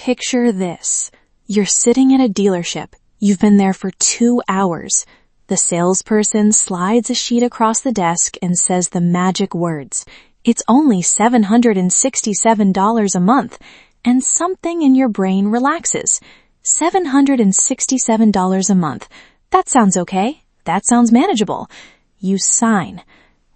Picture this. You're sitting at a dealership. You've been there for 2 hours. The salesperson slides a sheet across the desk and says the magic words. It's only $767 a month, and something in your brain relaxes. $767 a month. That sounds okay. That sounds manageable. You sign.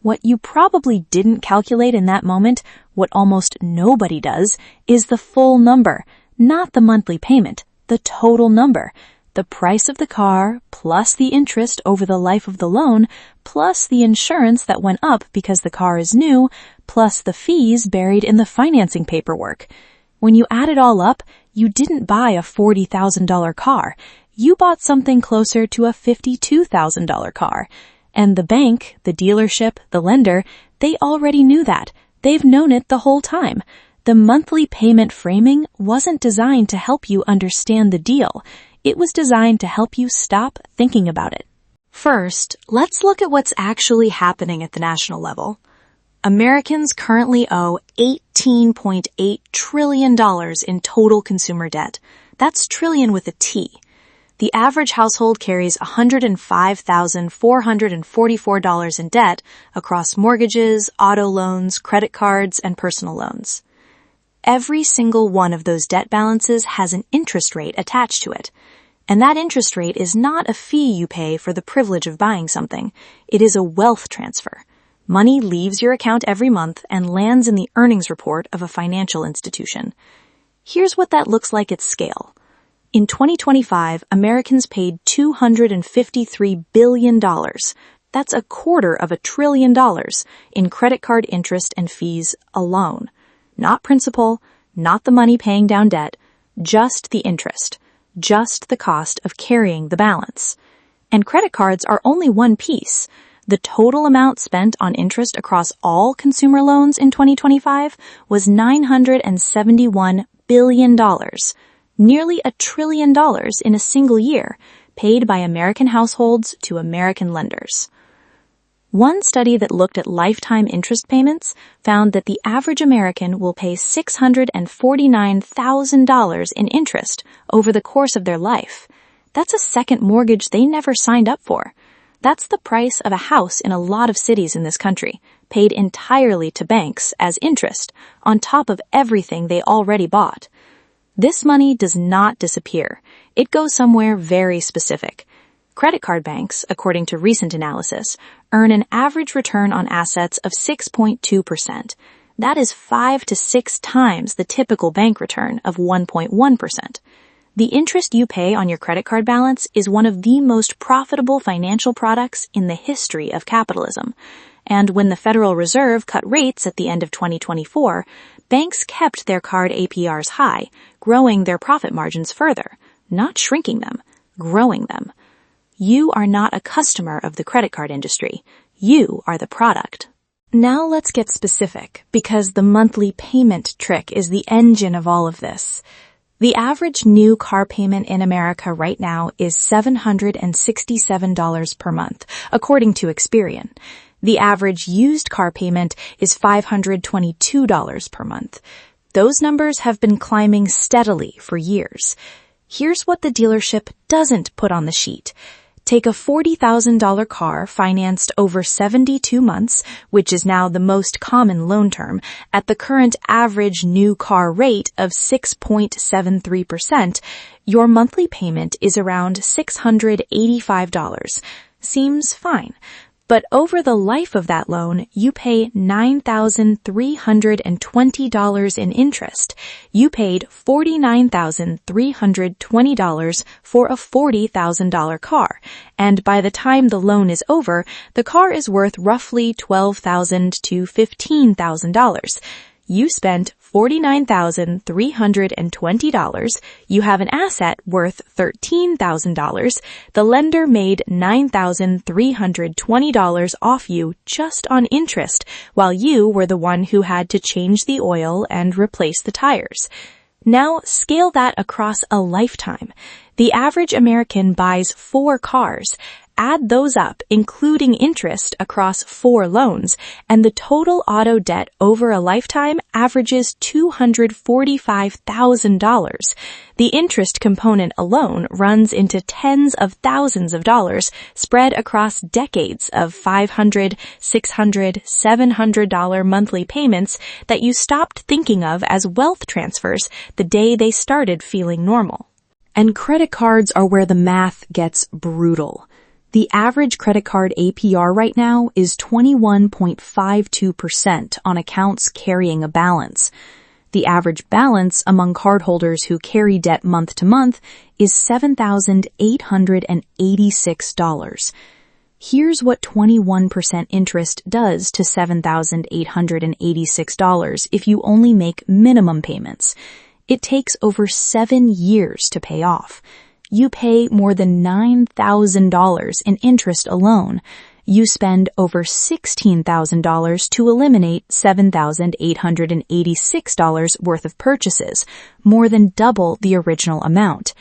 What you probably didn't calculate in that moment, what almost nobody does, is the full number, not the monthly payment, the total number. The price of the car, plus the interest over the life of the loan, plus the insurance that went up because the car is new, plus the fees buried in the financing paperwork. When you add it all up, you didn't buy a $40,000 car. You bought something closer to a $52,000 car. And the bank, the dealership, the lender, they already knew that. They've known it the whole time. The monthly payment framing wasn't designed to help you understand the deal. It was designed to help you stop thinking about it. First, let's look at what's actually happening at the national level. Americans currently owe $18.8 trillion in total consumer debt. That's trillion with a T. The average household carries $105,444 in debt across mortgages, auto loans, credit cards, and personal loans. Every single one of those debt balances has an interest rate attached to it. And that interest rate is not a fee you pay for the privilege of buying something. It is a wealth transfer. Money leaves your account every month and lands in the earnings report of a financial institution. Here's what that looks like at scale. In 2025, Americans paid $253 billion. That's $250 billion in credit card interest and fees alone. Not principal, not the money paying down debt, just the interest, just the cost of carrying the balance. And credit cards are only one piece. The total amount spent on interest across all consumer loans in 2025 was $971 billion. Nearly $1 trillion in a single year, paid by American households to American lenders. One study that looked at lifetime interest payments found that the average American will pay $649,000 in interest over the course of their life. That's a second mortgage they never signed up for. That's the price of a house in a lot of cities in this country, paid entirely to banks as interest on top of everything they already bought. This money does not disappear. It goes somewhere very specific. Credit card banks, according to recent analysis, earn an average return on assets of 6.2%. That is 5 to 6 times the typical bank return of 1.1%. The interest you pay on your credit card balance is one of the most profitable financial products in the history of capitalism. And when the Federal Reserve cut rates at the end of 2024, banks kept their card APRs high, growing their profit margins further, not shrinking them, growing them. You are not a customer of the credit card industry. You are the product. Now let's get specific, because the monthly payment trick is the engine of all of this. The average new car payment in America right now is $767 per month, according to Experian. The average used car payment is $522 per month. Those numbers have been climbing steadily for years. Here's what the dealership doesn't put on the sheet. Take a $40,000 car financed over 72 months, which is now the most common loan term, at the current average new car rate of 6.73%. Your monthly payment is around $685. Seems fine. But over the life of that loan, you pay $9,320 in interest. You paid $49,320 for a $40,000 car. And by the time the loan is over, the car is worth roughly $12,000 to $15,000. You spent $49,320. You have an asset worth $13,000. The lender made $9,320 off you just on interest, while you were the one who had to change the oil and replace the tires. Now scale that across a lifetime. The average American buys 4 cars. Add those up, including interest across 4 loans, and the total auto debt over a lifetime averages $245,000. The interest component alone runs into tens of thousands of dollars spread across decades of $500, $600, $700 monthly payments that you stopped thinking of as wealth transfers the day they started feeling normal. And credit cards are where the math gets brutal. The average credit card APR right now is 21.52% on accounts carrying a balance. The average balance among cardholders who carry debt month to month is $7,886. Here's what 21% interest does to $7,886 if you only make minimum payments. It takes over 7 years to pay off. You pay more than $9,000 in interest alone. You spend over $16,000 to eliminate $7,886 worth of purchases, more than double the original amount.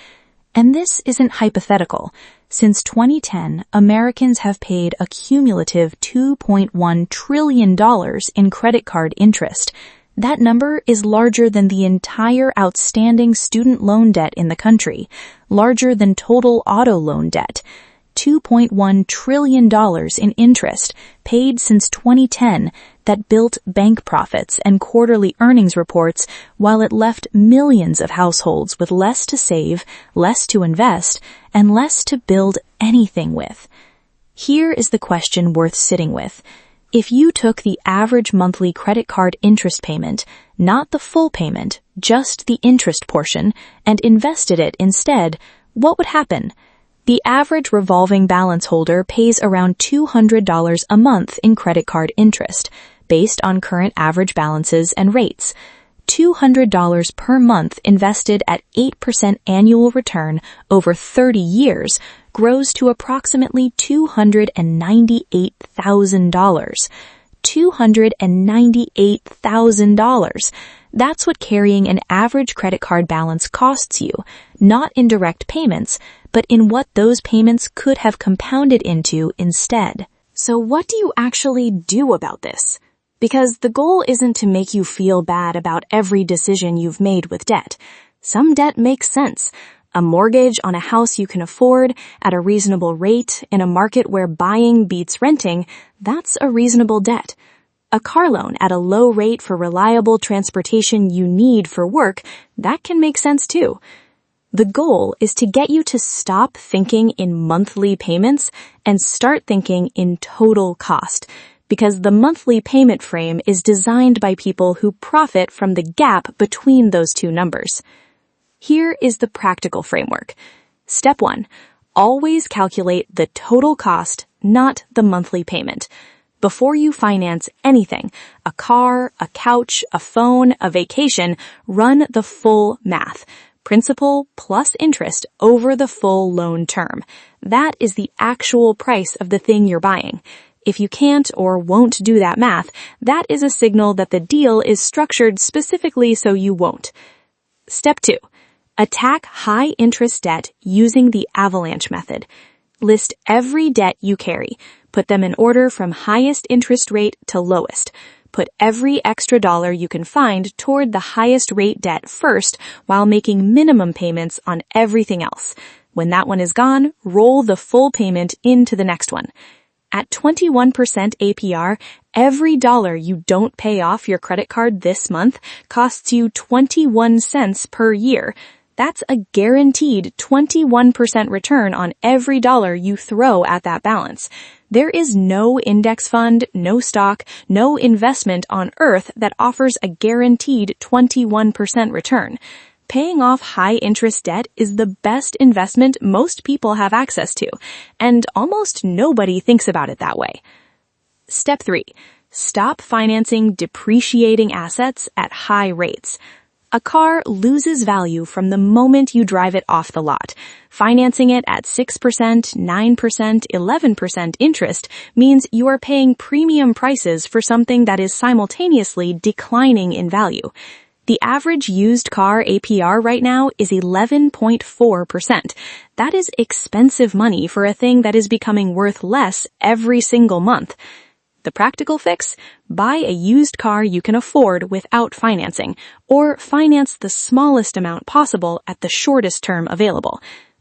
And this isn't hypothetical. Since 2010, Americans have paid a cumulative $2.1 trillion in credit card interest. That number is larger than the entire outstanding student loan debt in the country, larger than total auto loan debt. $2.1 trillion in interest paid since 2010 that built bank profits and quarterly earnings reports while it left millions of households with less to save, less to invest, and less to build anything with. Here is the question worth sitting with. If you took the average monthly credit card interest payment, not the full payment, just the interest portion, and invested it instead, what would happen? The average revolving balance holder pays around $200 a month in credit card interest, based on current average balances and rates. $200 per month invested at 8% annual return over 30 years grows to approximately $298,000. $298,000. That's what carrying an average credit card balance costs you, not in direct payments, but in what those payments could have compounded into instead. So what do you actually do about this? Because the goal isn't to make you feel bad about every decision you've made with debt. Some debt makes sense. A mortgage on a house you can afford at a reasonable rate in a market where buying beats renting, that's a reasonable debt. A car loan at a low rate for reliable transportation you need for work, that can make sense too. The goal is to get you to stop thinking in monthly payments and start thinking in total cost, because the monthly payment frame is designed by people who profit from the gap between those two numbers. Here is the practical framework. Step 1. Always calculate the total cost, not the monthly payment. Before you finance anything, a car, a couch, a phone, a vacation, run the full math. Principal plus interest over the full loan term. That is the actual price of the thing you're buying. If you can't or won't do that math, that is a signal that the deal is structured specifically so you won't. Step 2. Attack high-interest debt using the avalanche method. List every debt you carry. Put them in order from highest interest rate to lowest. Put every extra dollar you can find toward the highest rate debt first while making minimum payments on everything else. When that one is gone, roll the full payment into the next one. At 21% APR, every dollar you don't pay off your credit card this month costs you 21 cents per year. That's a guaranteed 21% return on every dollar you throw at that balance. There is no index fund, no stock, no investment on earth that offers a guaranteed 21% return. Paying off high-interest debt is the best investment most people have access to, and almost nobody thinks about it that way. Step 3. Stop financing depreciating assets at high rates. A car loses value from the moment you drive it off the lot. Financing it at 6%, 9%, 11% interest means you are paying premium prices for something that is simultaneously declining in value. The average used car APR right now is 11.4%. That is expensive money for a thing that is becoming worth less every single month. The practical fix? Buy a used car you can afford without financing, or finance the smallest amount possible at the shortest term available.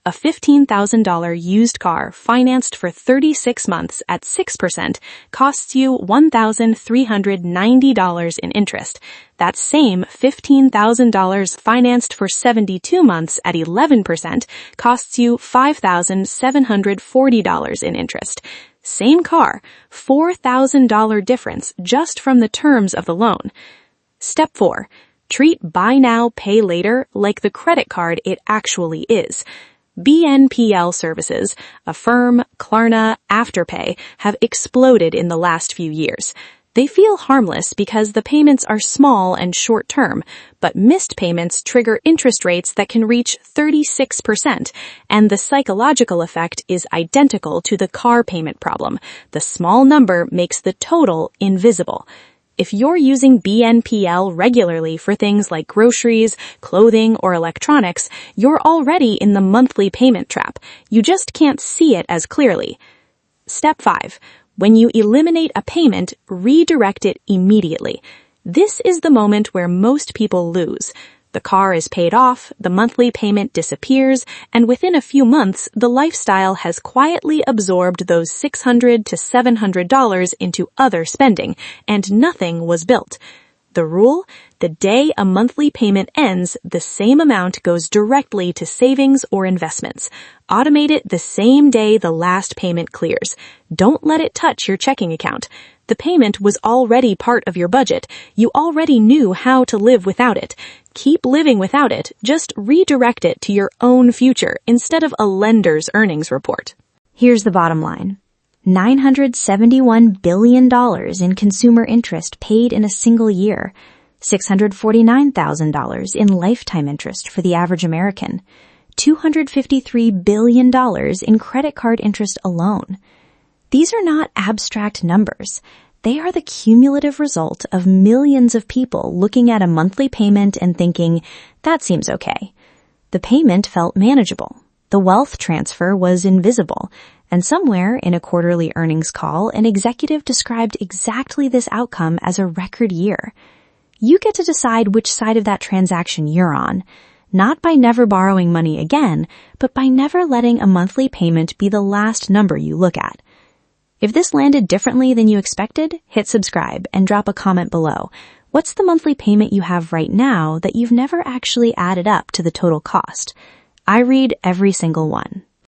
A $15,000 used car financed for 36 months at 6% costs you $1,390 in interest. That same $15,000 financed for 72 months at 11% costs you $5,740 in interest. Same car, $4,000 difference just from the terms of the loan. Step 4. Treat buy now, pay later like the credit card it actually is. BNPL services, Affirm, Klarna, Afterpay, have exploded in the last few years. They feel harmless because the payments are small and short-term, but missed payments trigger interest rates that can reach 36%, and the psychological effect is identical to the car payment problem. The small number makes the total invisible. If you're using BNPL regularly for things like groceries, clothing, or electronics, you're already in the monthly payment trap. You just can't see it as clearly. Step 5. When you eliminate a payment, redirect it immediately. This is the moment where most people lose. The car is paid off, the monthly payment disappears, and within a few months, the lifestyle has quietly absorbed those $600 to $700 into other spending, and nothing was built. The rule? The day a monthly payment ends, the same amount goes directly to savings or investments. Automate it the same day the last payment clears. Don't let it touch your checking account. The payment was already part of your budget. You already knew how to live without it. Keep living without it. Just redirect it to your own future instead of a lender's earnings report. Here's the bottom line. $971 billion in consumer interest paid in a single year. $649,000 in lifetime interest for the average American. $253 billion in credit card interest alone. These are not abstract numbers. They are the cumulative result of millions of people looking at a monthly payment and thinking, that seems okay. The payment felt manageable. The wealth transfer was invisible. And somewhere in a quarterly earnings call, an executive described exactly this outcome as a record year. You get to decide which side of that transaction you're on. Not by never borrowing money again, but by never letting a monthly payment be the last number you look at. If this landed differently than you expected, hit subscribe and drop a comment below. What's the monthly payment you have right now that you've never actually added up to the total cost? I read every single one.